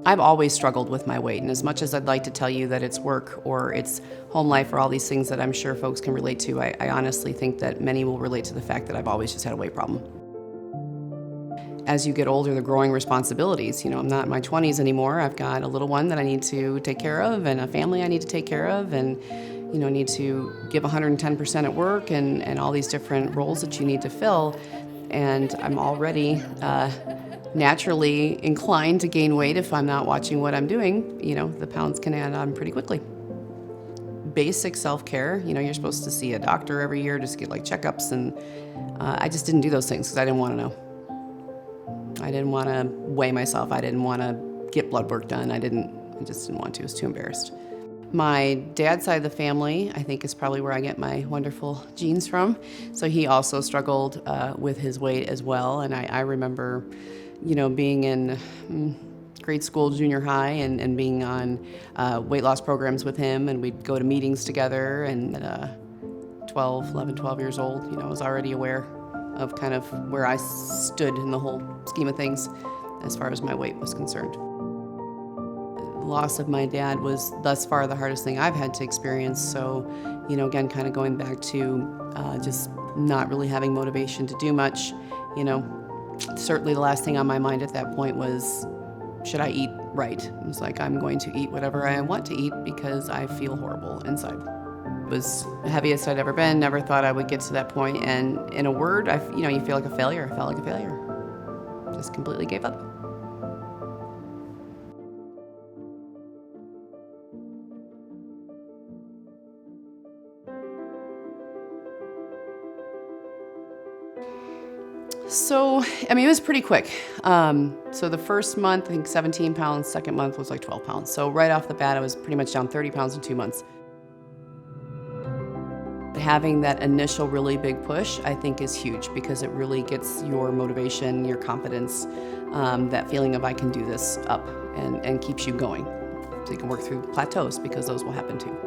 I've always struggled with my weight, and as much as I'd like to tell you that it's work or it's home life or all these things that I'm sure folks can relate to, I honestly think that many will relate to the fact that I've always just had a weight problem. As you get older, the growing responsibilities, I'm not in my 20s anymore. I've got a little one that I need to take care of and a family I need to take care of, and need to give 110% at work and all these different roles that you need to fill. And I'm already naturally inclined to gain weight if I'm not watching what I'm doing. The pounds can add on pretty quickly. Basic self-care, you're supposed to see a doctor every year, just get checkups, and I just didn't do those things because I didn't want to know. I didn't want to weigh myself. I didn't want to get blood work done. I just didn't want to. I was too embarrassed. My dad's side of the family, I think, is probably where I get my wonderful genes from. So he also struggled with his weight as well. And I remember, being in grade school, junior high, and being on weight loss programs with him. And we'd go to meetings together. And at 12 years old, I was already aware of kind of where I stood in the whole scheme of things as far as my weight was concerned. The loss of my dad was thus far the hardest thing I've had to experience. So, again, kind of going back to just not really having motivation to do much, certainly the last thing on my mind at that point was, should I eat right? It was like, I'm going to eat whatever I want to eat because I feel horrible inside. It was the heaviest I'd ever been. Never thought I would get to that point. And in a word, you feel like a failure. I felt like a failure. Just completely gave up. So, it was pretty quick. So the first month, I think 17 pounds. Second month was 12 pounds. So right off the bat, I was pretty much down 30 pounds in 2 months. Having that initial really big push, I think, is huge because it really gets your motivation, your confidence, that feeling of I can do this up and keeps you going. So you can work through plateaus because those will happen too.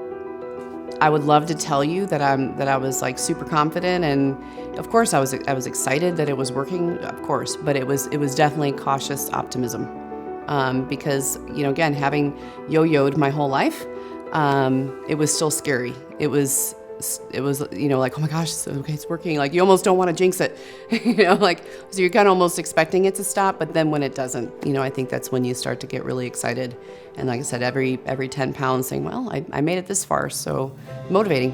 I would love to tell you that I was super confident, and of course I was excited that it was working, of course, but it was definitely cautious optimism because again, having yo-yoed my whole life, it was still scary. It was oh my gosh, okay, it's working. You almost don't want to jinx it, so you're kind of almost expecting it to stop, but then when it doesn't, I think that's when you start to get really excited. And like I said, every 10 pounds saying, well, I made it this far, so motivating.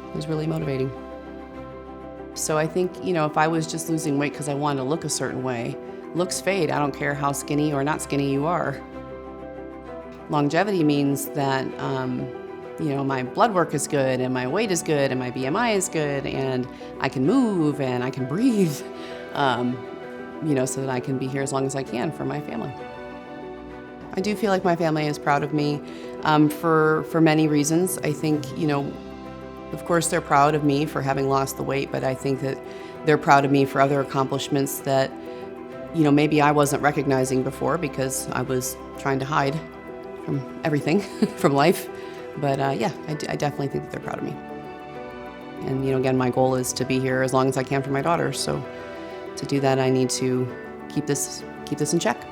It was really motivating. So I think, if I was just losing weight because I wanted to look a certain way, looks fade. I don't care how skinny or not skinny you are. Longevity means that, my blood work is good and my weight is good and my BMI is good and I can move and I can breathe, so that I can be here as long as I can for my family. I do feel like my family is proud of me for many reasons. I think, of course they're proud of me for having lost the weight, but I think that they're proud of me for other accomplishments that, maybe I wasn't recognizing before because I was trying to hide from everything, from life. But I definitely think that they're proud of me. And again, my goal is to be here as long as I can for my daughter. So to do that, I need to keep this in check.